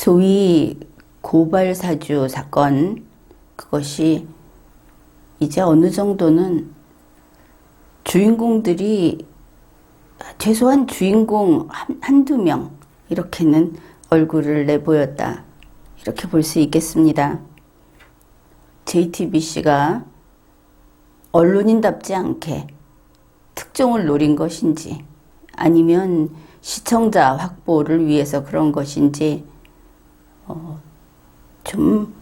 소위 고발사주 사건, 그것이 이제 어느 정도는 주인공들이 최소한 주인공 한두 명 이렇게는 얼굴을 내보였다, 이렇게 볼 수 있겠습니다. JTBC가 언론인답지 않게 특종을 노린 것인지 아니면 시청자 확보를 위해서 그런 것인지 좀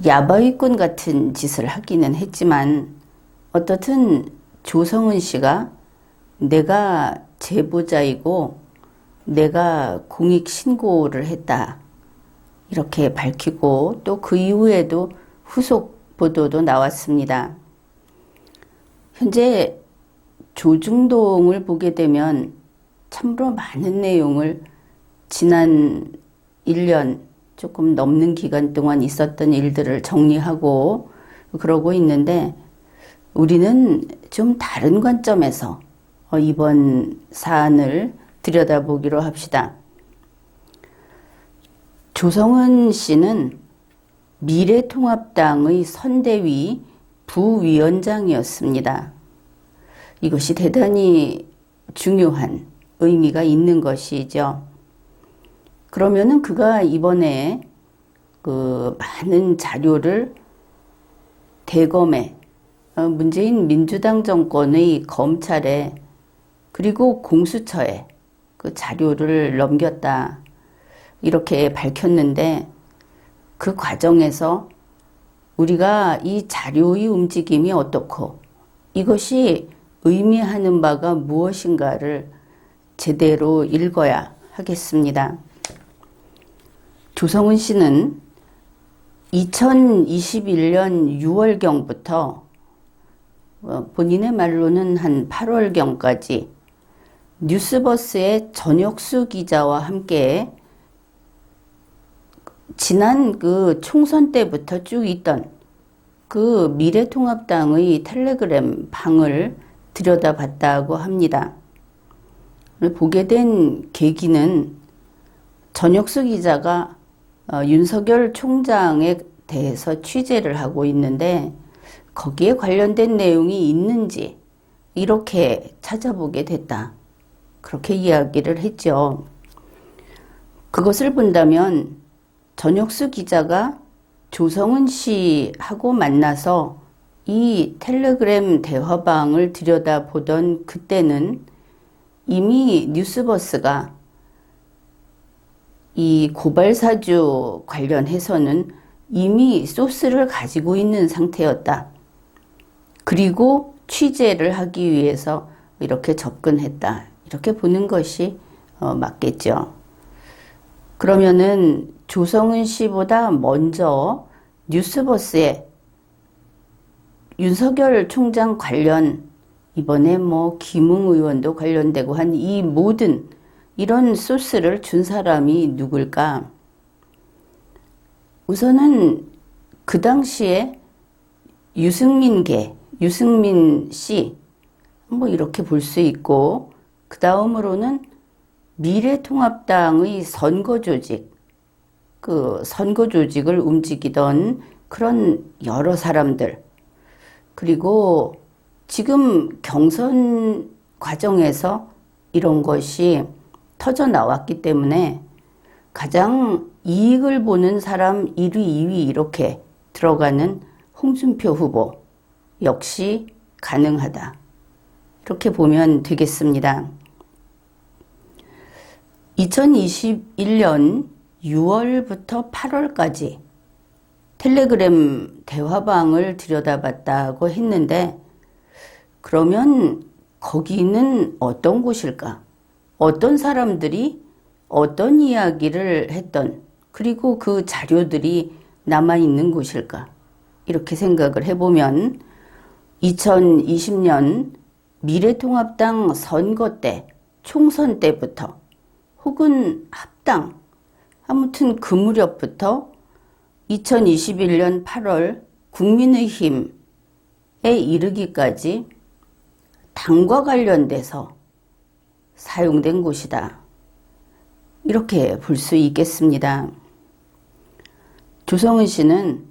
야바위꾼 같은 짓을 하기는 했지만, 어떻든 조성은 씨가 내가 제보자이고 내가 공익신고를 했다, 이렇게 밝히고, 또 그 이후에도 후속 보도도 나왔습니다. 현재 조중동을 보게 되면 참으로 많은 내용을 지난 1년 조금 넘는 기간 동안 있었던 일들을 정리하고 그러고 있는데, 우리는 좀 다른 관점에서 이번 사안을 들여다보기로 합시다. 조성은 씨는 미래통합당의 선대위 부위원장이었습니다. 이것이 대단히 중요한 의미가 있는 것이죠. 그러면은 그가 이번에 그 많은 자료를 대검에, 문재인 민주당 정권의 검찰에 그리고 공수처에 그 자료를 넘겼다, 이렇게 밝혔는데, 그 과정에서 우리가 이 자료의 움직임이 어떻고 이것이 의미하는 바가 무엇인가를 제대로 읽어야 하겠습니다. 조성은 씨는 2021년 6월경부터 본인의 말로는 한 8월경까지 뉴스버스의 전혁수 기자와 함께 지난 그 총선 때부터 쭉 있던 그 미래통합당의 텔레그램 방을 들여다봤다고 합니다. 보게 된 계기는 전혁수 기자가 윤석열 총장에 대해서 취재를 하고 있는데, 거기에 관련된 내용이 있는지 이렇게 찾아보게 됐다, 그렇게 이야기를 했죠. 그것을 본다면 전혁수 기자가 조성은 씨하고 만나서 이 텔레그램 대화방을 들여다보던 그때는 이미 뉴스버스가 이 고발사주 관련해서는 이미 소스를 가지고 있는 상태였다. 그리고 취재를 하기 위해서 이렇게 접근했다, 이렇게 보는 것이 맞겠죠. 그러면은 조성은 씨보다 먼저 뉴스버스에 윤석열 총장 관련, 이번에 뭐 김웅 의원도 관련되고 한 이 모든 이런 소스를 준 사람이 누굴까? 우선은 그 당시에 유승민 씨, 뭐 이렇게 볼 수 있고, 그 다음으로는 미래통합당의 선거조직, 그 선거조직을 움직이던 그런 여러 사람들, 그리고 지금 경선 과정에서 이런 것이 터져 나왔기 때문에 가장 이익을 보는 사람 1위, 2위 이렇게 들어가는 홍준표 후보 역시 가능하다, 이렇게 보면 되겠습니다. 2021년 6월부터 8월까지 텔레그램 대화방을 들여다봤다고 했는데, 그러면 거기는 어떤 곳일까? 어떤 사람들이 어떤 이야기를 했던, 그리고 그 자료들이 남아있는 곳일까? 이렇게 생각을 해보면 2020년 미래통합당 선거 때, 총선 때부터 혹은 합당, 아무튼 그 무렵부터 2021년 8월 국민의힘에 이르기까지 당과 관련돼서 사용된 곳이다, 이렇게 볼 수 있겠습니다. 조성은 씨는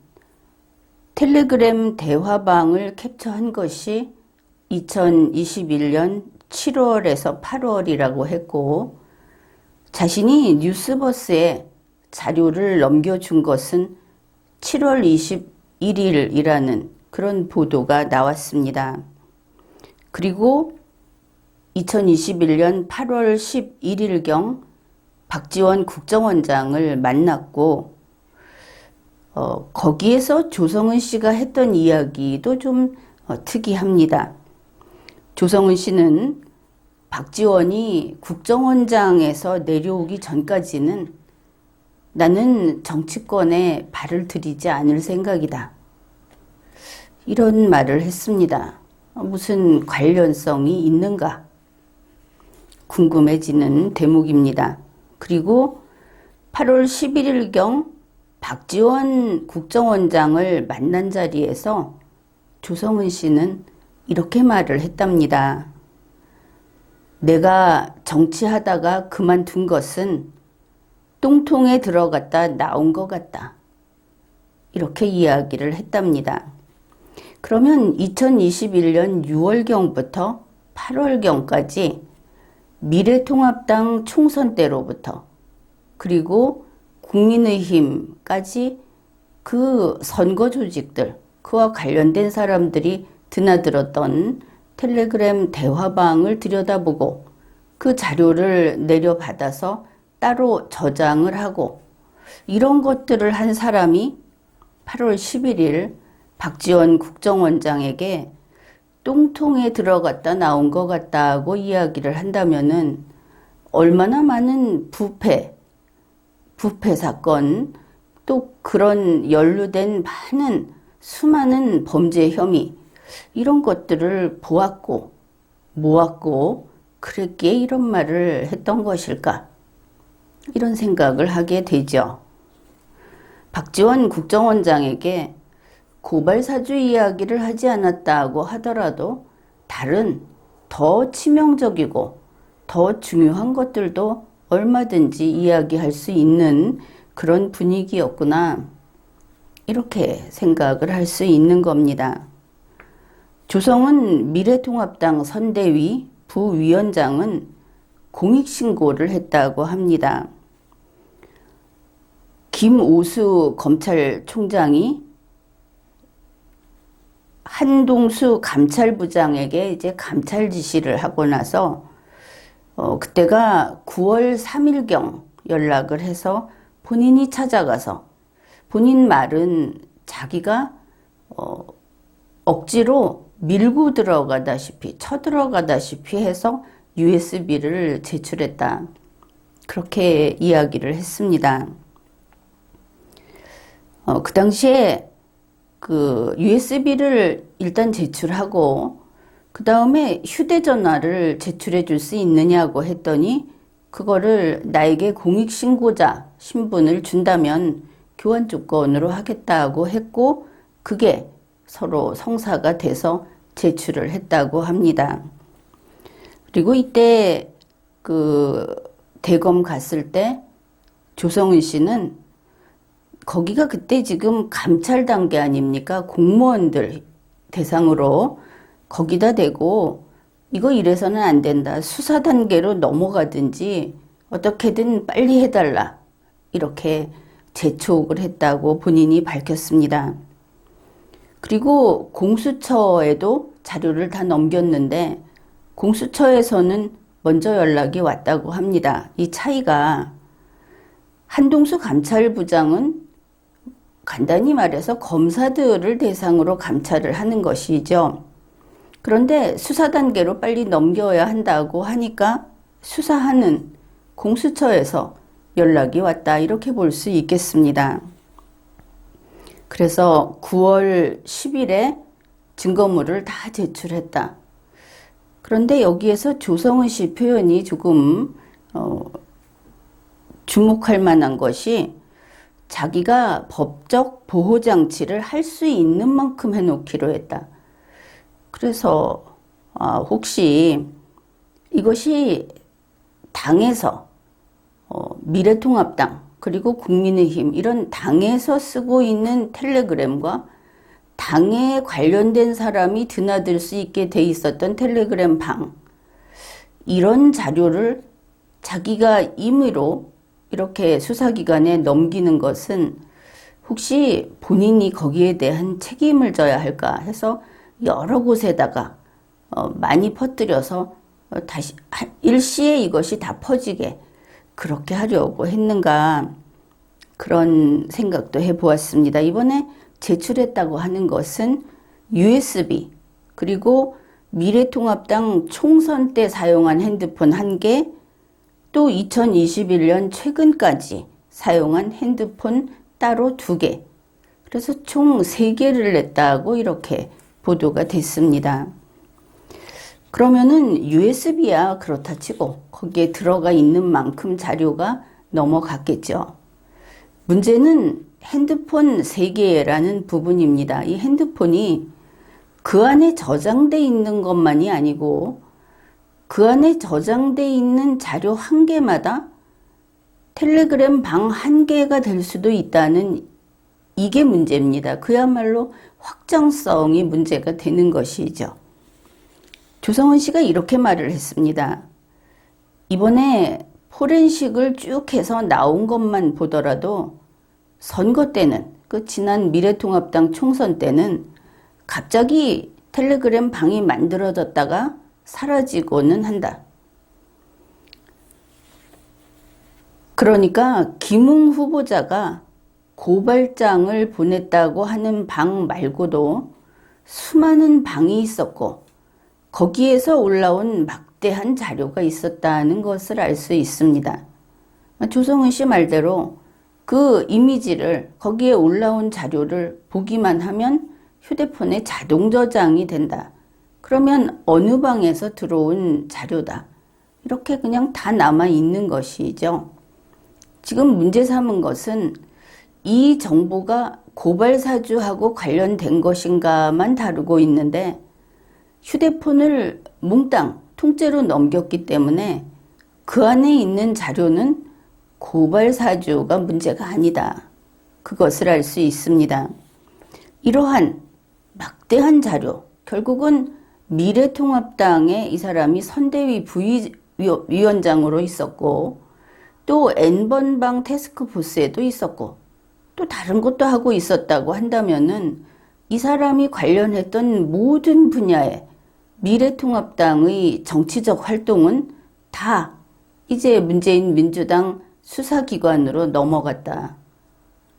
텔레그램 대화방을 캡처한 것이 2021년 7월에서 8월이라고 했고, 자신이 뉴스버스에 자료를 넘겨준 것은 7월 21일이라는 그런 보도가 나왔습니다. 그리고 2021년 8월 11일경 박지원 국정원장을 만났고, 거기에서 조성은 씨가 했던 이야기도 좀 특이합니다. 조성은 씨는 박지원이 국정원장에서 내려오기 전까지는 나는 정치권에 발을 들이지 않을 생각이다, 이런 말을 했습니다. 무슨 관련성이 있는가 궁금해지는 대목입니다. 그리고 8월 11일경 박지원 국정원장을 만난 자리에서 조성은 씨는 이렇게 말을 했답니다. 내가 정치하다가 그만둔 것은 똥통에 들어갔다 나온 것 같다, 이렇게 이야기를 했답니다. 그러면 2021년 6월경부터 8월경까지 미래통합당 총선 때로부터 그리고 국민의힘까지 그 선거 조직들, 그와 관련된 사람들이 드나들었던 텔레그램 대화방을 들여다보고 그 자료를 내려받아서 따로 저장을 하고, 이런 것들을 한 사람이 8월 11일 박지원 국정원장에게 똥통에 들어갔다 나온 것 같다고 이야기를 한다면은 얼마나 많은 부패 사건, 또 그런 연루된 많은 수많은 범죄 혐의, 이런 것들을 보았고 모았고 그랬기에 이런 말을 했던 것일까, 이런 생각을 하게 되죠. 박지원 국정원장에게 고발사주 이야기를 하지 않았다고 하더라도 다른 더 치명적이고 더 중요한 것들도 얼마든지 이야기할 수 있는 그런 분위기였구나, 이렇게 생각을 할 수 있는 겁니다. 조성은 미래통합당 선대위 부위원장은 공익신고를 했다고 합니다. 김오수 검찰총장이 한동수 감찰부장에게 이제 감찰 지시를 하고 나서 그때가 9월 3일경 연락을 해서 본인이 찾아가서, 본인 말은 자기가 억지로 밀고 들어가다시피 쳐들어가다시피 해서 USB를 제출했다, 그렇게 이야기를 했습니다. 그 당시에 그 USB를 일단 제출하고 그 다음에 휴대전화를 제출해 줄 수 있느냐고 했더니 그거를 나에게 공익신고자 신분을 준다면 교환 조건으로 하겠다고 했고, 그게 서로 성사가 돼서 제출을 했다고 합니다. 그리고 이때 그 대검 갔을 때 조성은 씨는 거기가 그때 지금 감찰 단계 아닙니까? 공무원들 대상으로 거기다 대고 이거 이래서는 안 된다, 수사 단계로 넘어가든지 어떻게든 빨리 해달라, 이렇게 재촉을 했다고 본인이 밝혔습니다. 그리고 공수처에도 자료를 다 넘겼는데 공수처에서는 먼저 연락이 왔다고 합니다. 이 차이가, 한동수 감찰부장은 간단히 말해서 검사들을 대상으로 감찰을 하는 것이죠. 그런데 수사 단계로 빨리 넘겨야 한다고 하니까 수사하는 공수처에서 연락이 왔다, 이렇게 볼 수 있겠습니다. 그래서 9월 10일에 증거물을 다 제출했다. 그런데 여기에서 조성은 씨 표현이 조금 주목할 만한 것이, 자기가 법적 보호장치를 할 수 있는 만큼 해놓기로 했다. 그래서 혹시 이것이 당에서 미래통합당 그리고 국민의힘 이런 당에서 쓰고 있는 텔레그램과 당에 관련된 사람이 드나들 수 있게 돼 있었던 텔레그램 방, 이런 자료를 자기가 임의로 이렇게 수사기관에 넘기는 것은 혹시 본인이 거기에 대한 책임을 져야 할까 해서 여러 곳에다가 많이 퍼뜨려서 다시 일시에 이것이 다 퍼지게 그렇게 하려고 했는가, 그런 생각도 해보았습니다. 이번에 제출했다고 하는 것은 USB, 그리고 미래통합당 총선 때 사용한 핸드폰 1개, 또 2021년 최근까지 사용한 핸드폰 따로 2개, 그래서 총 3개를 냈다고 이렇게 보도가 됐습니다. 그러면은 USB야 그렇다 치고 거기에 들어가 있는 만큼 자료가 넘어갔겠죠. 문제는 핸드폰 3개라는 부분입니다. 이 핸드폰이 그 안에 저장돼 있는 것만이 아니고 그 안에 저장돼 있는 자료 1개마다 텔레그램 방 1개가 될 수도 있다는, 이게 문제입니다. 그야말로 확정성이 문제가 되는 것이죠. 조성은 씨가 이렇게 말을 했습니다. 이번에 포렌식을 쭉 해서 나온 것만 보더라도 선거 때는, 그 지난 미래통합당 총선 때는 갑자기 텔레그램 방이 만들어졌다가 사라지고는 한다. 그러니까 김웅 후보자가 고발장을 보냈다고 하는 방 말고도 수많은 방이 있었고 거기에서 올라온 막대한 자료가 있었다는 것을 알 수 있습니다. 조성은 씨 말대로 그 이미지를, 거기에 올라온 자료를 보기만 하면 휴대폰에 자동 저장이 된다. 그러면 어느 방에서 들어온 자료다. 이렇게 그냥 다 남아 있는 것이죠. 지금 문제 삼은 것은 이 정보가 고발사주하고 관련된 것인가만 다루고 있는데 휴대폰을 몽땅 통째로 넘겼기 때문에 그 안에 있는 자료는 고발사주가 문제가 아니다. 그것을 알 수 있습니다. 이러한 막대한 자료, 결국은 미래통합당에 이 사람이 선대위 부위원장으로 있었고 또 N번방 태스크포스에도 있었고 또 다른 것도 하고 있었다고 한다면은 이 사람이 관련했던 모든 분야에 미래통합당의 정치적 활동은 다 이제 문재인 민주당 수사기관으로 넘어갔다.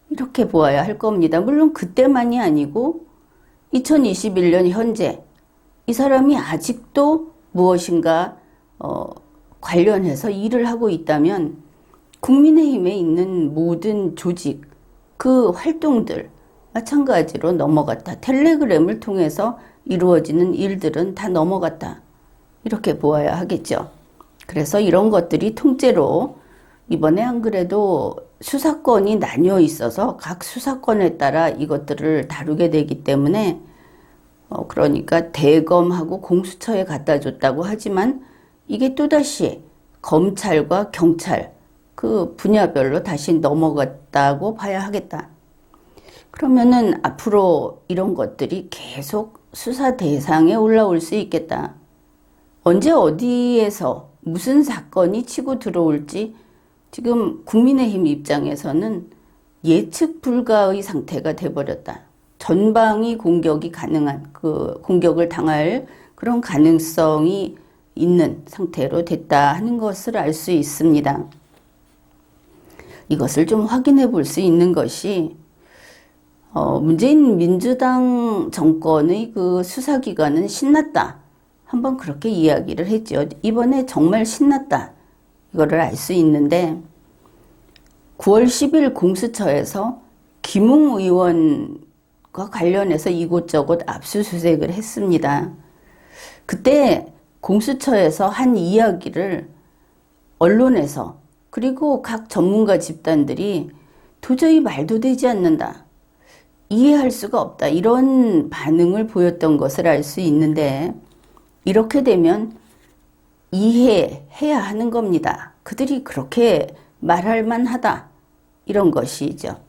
이렇게 보아야 할 겁니다. 물론 그때만이 아니고 2021년 현재 이 사람이 아직도 무엇인가 관련해서 일을 하고 있다면 국민의힘에 있는 모든 조직, 그 활동들 마찬가지로 넘어갔다. 텔레그램을 통해서 이루어지는 일들은 다 넘어갔다. 이렇게 보아야 하겠죠. 그래서 이런 것들이 통째로 이번에 안 그래도 수사권이 나뉘어 있어서 각 수사권에 따라 이것들을 다루게 되기 때문에 그러니까 대검하고 공수처에 갖다 줬다고 하지만 이게 또다시 검찰과 경찰 그 분야별로 다시 넘어갔다고 봐야 하겠다. 그러면은 앞으로 이런 것들이 계속 수사 대상에 올라올 수 있겠다. 언제 어디에서 무슨 사건이 치고 들어올지 지금 국민의힘 입장에서는 예측 불가의 상태가 돼버렸다. 전방위 공격이 가능한, 그 공격을 당할 그런 가능성이 있는 상태로 됐다 하는 것을 알 수 있습니다. 이것을 좀 확인해 볼 수 있는 것이 문재인 민주당 정권의 그 수사기관은 신났다. 한번 그렇게 이야기를 했죠. 이번에 정말 신났다. 이거를 알 수 있는데 9월 10일 공수처에서 김웅 의원과 관련해서 이곳저곳 압수수색을 했습니다. 그때 공수처에서 한 이야기를 언론에서 그리고 각 전문가 집단들이 도저히 말도 되지 않는다. 이해할 수가 없다. 이런 반응을 보였던 것을 알 수 있는데 이렇게 되면 이해해야 하는 겁니다. 그들이 그렇게 말할 만하다. 이런 것이죠.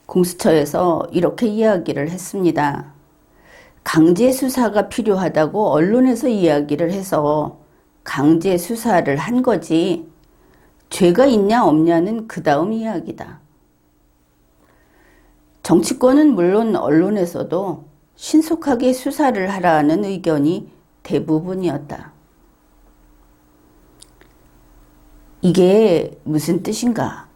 공수처에서 이렇게 이야기를 했습니다. 강제 수사가 필요하다고 언론에서 이야기를 해서 강제 수사를 한 거지, 죄가 있냐 없냐는 그 다음 이야기다. 정치권은 물론 언론에서도 신속하게 수사를 하라는 의견이 대부분이었다. 이게 무슨 뜻인가?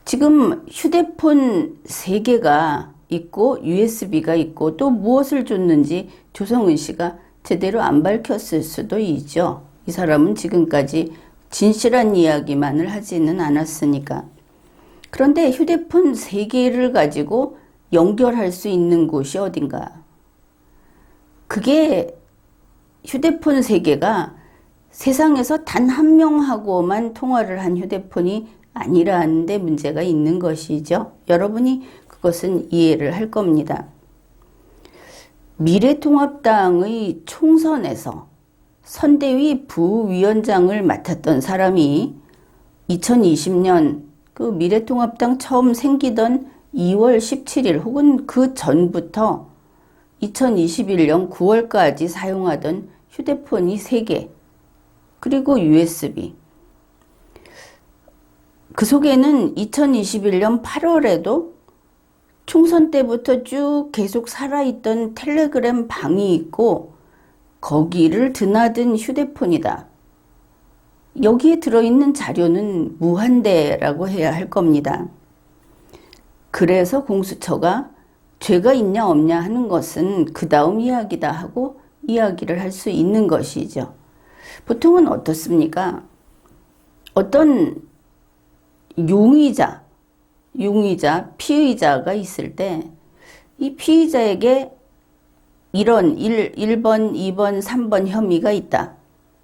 지금 휴대폰 3개가 있고 USB가 있고 또 무엇을 줬는지 조성은 씨가 제대로 안 밝혔을 수도 있죠. 이 사람은 지금까지 진실한 이야기만을 하지는 않았으니까. 그런데 휴대폰 3개를 가지고 연결할 수 있는 곳이 어딘가? 그게 휴대폰 3개가 세상에서 단 한 명하고만 통화를 한 휴대폰이 아니라는 데 문제가 있는 것이죠. 여러분이 그것은 이해를 할 겁니다. 미래통합당의 총선에서 선대위 부위원장을 맡았던 사람이 2020년 그 미래통합당 처음 생기던 2월 17일 혹은 그 전부터 2021년 9월까지 사용하던 휴대폰이 3개, 그리고 USB. 그 속에는 2021년 8월에도 총선 때부터 쭉 계속 살아있던 텔레그램 방이 있고 거기를 드나든 휴대폰이다. 여기에 들어있는 자료는 무한대라고 해야 할 겁니다. 그래서 공수처가 죄가 있냐 없냐 하는 것은 그 다음 이야기다 하고 이야기를 할 수 있는 것이죠. 보통은 어떻습니까? 어떤 용의자, 피의자가 있을 때 이 피의자에게 이런 1번, 2번, 3번 혐의가 있다.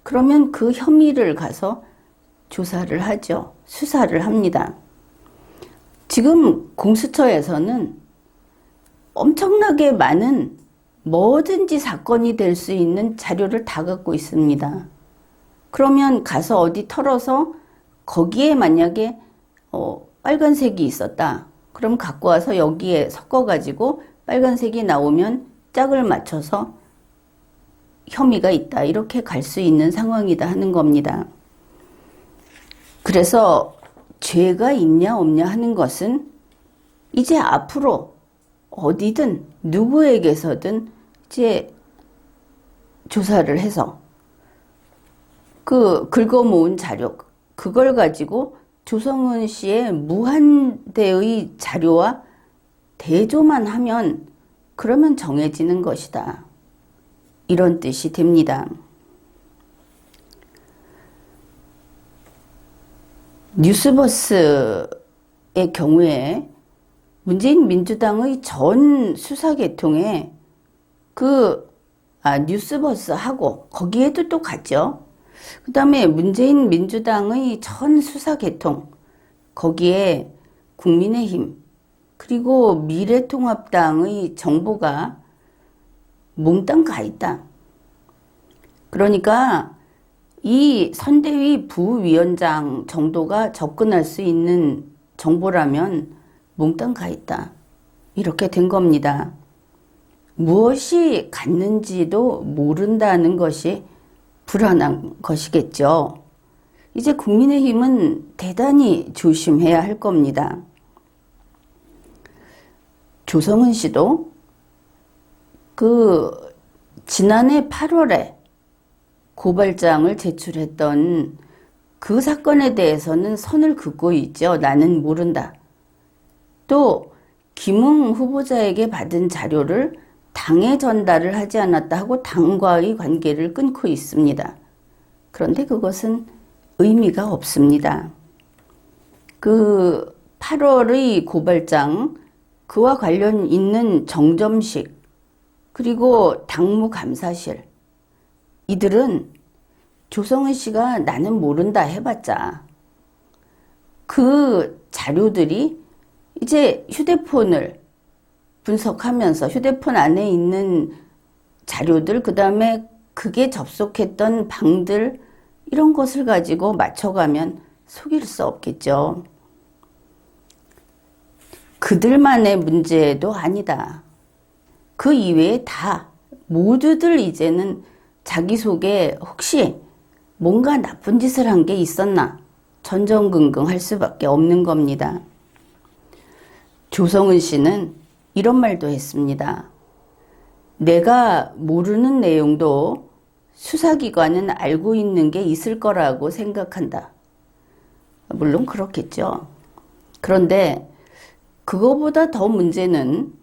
그러면 그 혐의를 가서 조사를 하죠. 수사를 합니다. 지금 공수처에서는 엄청나게 많은 뭐든지 사건이 될 수 있는 자료를 다 갖고 있습니다. 그러면 가서 어디 털어서 거기에 만약에 빨간색이 있었다. 그럼 갖고 와서 여기에 섞어가지고 빨간색이 나오면 짝을 맞춰서 혐의가 있다. 이렇게 갈 수 있는 상황이다 하는 겁니다. 그래서 죄가 있냐 없냐 하는 것은 이제 앞으로 어디든 누구에게서든 이제 조사를 해서 그 긁어모은 자료, 그걸 가지고 조성은 씨의 무한대의 자료와 대조만 하면 그러면 정해지는 것이다. 이런 뜻이 됩니다. 뉴스버스의 경우에 문재인 민주당의 전 수사 계통에 뉴스버스하고 거기에도 또 갔죠. 그 다음에 문재인 민주당의 전 수사 계통, 거기에 국민의힘, 그리고 미래통합당의 정보가 몽땅 가 있다. 그러니까 이 선대위 부위원장 정도가 접근할 수 있는 정보라면 몽땅 가 있다. 이렇게 된 겁니다. 무엇이 갔는지도 모른다는 것이 불안한 것이겠죠. 이제 국민의힘은 대단히 조심해야 할 겁니다. 조성은 씨도 지난해 8월에 고발장을 제출했던 그 사건에 대해서는 선을 긋고 있죠. 나는 모른다. 또 김웅 후보자에게 받은 자료를 당에 전달을 하지 않았다 하고 당과의 관계를 끊고 있습니다. 그런데 그것은 의미가 없습니다. 그 8월의 고발장, 그와 관련 있는 정점식, 그리고 당무감사실, 이들은 조성은 씨가 나는 모른다 해봤자 그 자료들이 이제 휴대폰을 분석하면서 휴대폰 안에 있는 자료들, 그 다음에 그게 접속했던 방들, 이런 것을 가지고 맞춰가면 속일 수 없겠죠. 그들만의 문제도 아니다. 그 이외에 다 모두들 이제는 자기 속에 혹시 뭔가 나쁜 짓을 한 게 있었나 전전긍긍 할 수밖에 없는 겁니다. 조성은 씨는 이런 말도 했습니다. 내가 모르는 내용도 수사기관은 알고 있는 게 있을 거라고 생각한다. 물론 그렇겠죠. 그런데 그거보다 더 문제는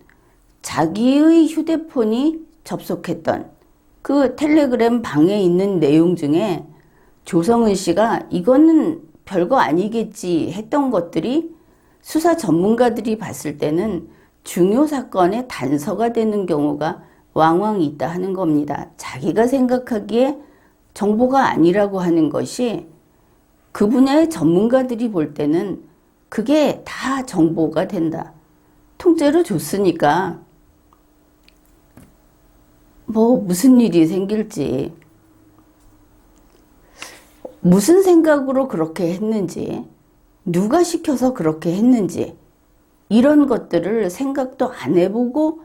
자기의 휴대폰이 접속했던 그 텔레그램 방에 있는 내용 중에 조성은 씨가 이거는 별거 아니겠지 했던 것들이 수사 전문가들이 봤을 때는 중요 사건의 단서가 되는 경우가 왕왕 있다 하는 겁니다. 자기가 생각하기에 정보가 아니라고 하는 것이 그 분야의 전문가들이 볼 때는 그게 다 정보가 된다. 통째로 줬으니까 뭐 무슨 일이 생길지, 무슨 생각으로 그렇게 했는지, 누가 시켜서 그렇게 했는지 이런 것들을 생각도 안 해보고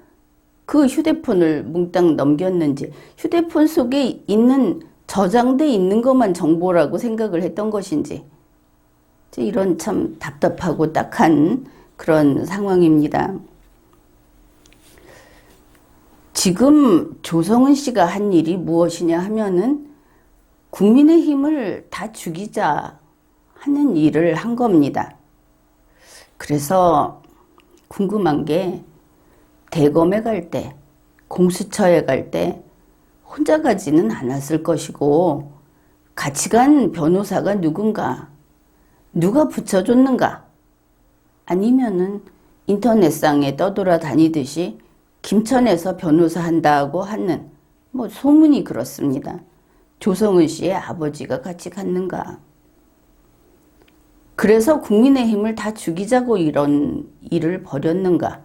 그 휴대폰을 몽땅 넘겼는지, 휴대폰 속에 있는 저장돼 있는 것만 정보라고 생각을 했던 것인지, 이런 참 답답하고 딱한 그런 상황입니다. 지금 조성은 씨가 한 일이 무엇이냐 하면은 국민의힘을 다 죽이자 하는 일을 한 겁니다. 그래서 궁금한 게 대검에 갈 때, 공수처에 갈 때 혼자 가지는 않았을 것이고 같이 간 변호사가 누군가, 누가 붙여줬는가, 아니면은 인터넷상에 떠돌아다니듯이 김천에서 변호사 한다고 하는 뭐 소문이 그렇습니다. 조성은 씨의 아버지가 같이 갔는가. 그래서 국민의힘을 다 죽이자고 이런 일을 벌였는가.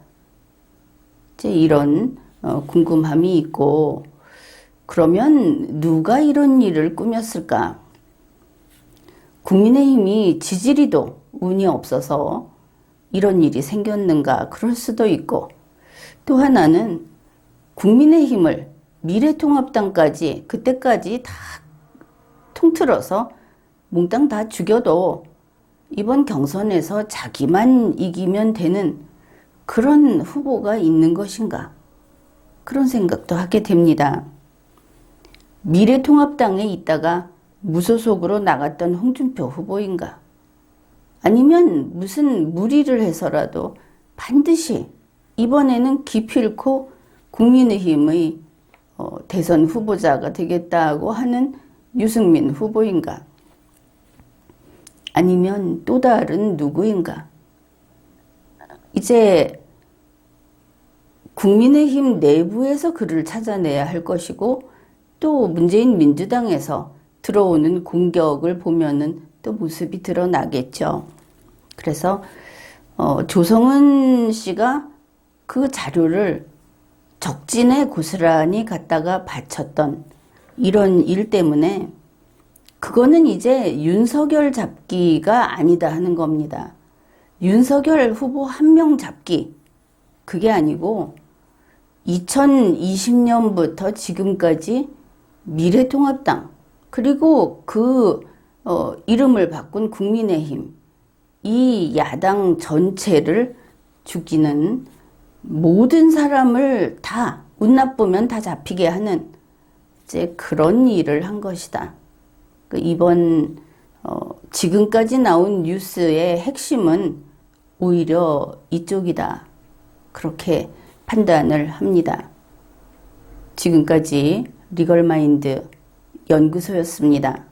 이제 이런 궁금함이 있고, 그러면 누가 이런 일을 꾸몄을까? 국민의힘이 지지리도 운이 없어서 이런 일이 생겼는가? 그럴 수도 있고, 또 하나는 국민의힘을 미래통합당까지 그때까지 다 통틀어서 몽땅 다 죽여도 이번 경선에서 자기만 이기면 되는 그런 후보가 있는 것인가? 그런 생각도 하게 됩니다. 미래통합당에 있다가 무소속으로 나갔던 홍준표 후보인가? 아니면 무슨 무리를 해서라도 반드시 이번에는 기필코 국민의힘의 대선 후보자가 되겠다고 하는 유승민 후보인가? 아니면 또 다른 누구인가? 이제 국민의힘 내부에서 그를 찾아내야 할 것이고, 또 문재인 민주당에서 들어오는 공격을 보면은 또 모습이 드러나겠죠. 그래서 조성은 씨가 그 자료를 적진에 고스란히 갖다가 바쳤던 이런 일 때문에 그거는 이제 윤석열 잡기가 아니다 하는 겁니다. 윤석열 후보 한 명 잡기, 그게 아니고 2020년부터 지금까지 미래통합당, 그리고 그 이름을 바꾼 국민의힘, 이 야당 전체를 죽이는, 모든 사람을 다 운 나쁘면 다 잡히게 하는 이제 그런 일을 한 것이다. 이번 지금까지 나온 뉴스의 핵심은 오히려 이쪽이다. 그렇게 판단을 합니다. 지금까지 리걸마인드 연구소였습니다.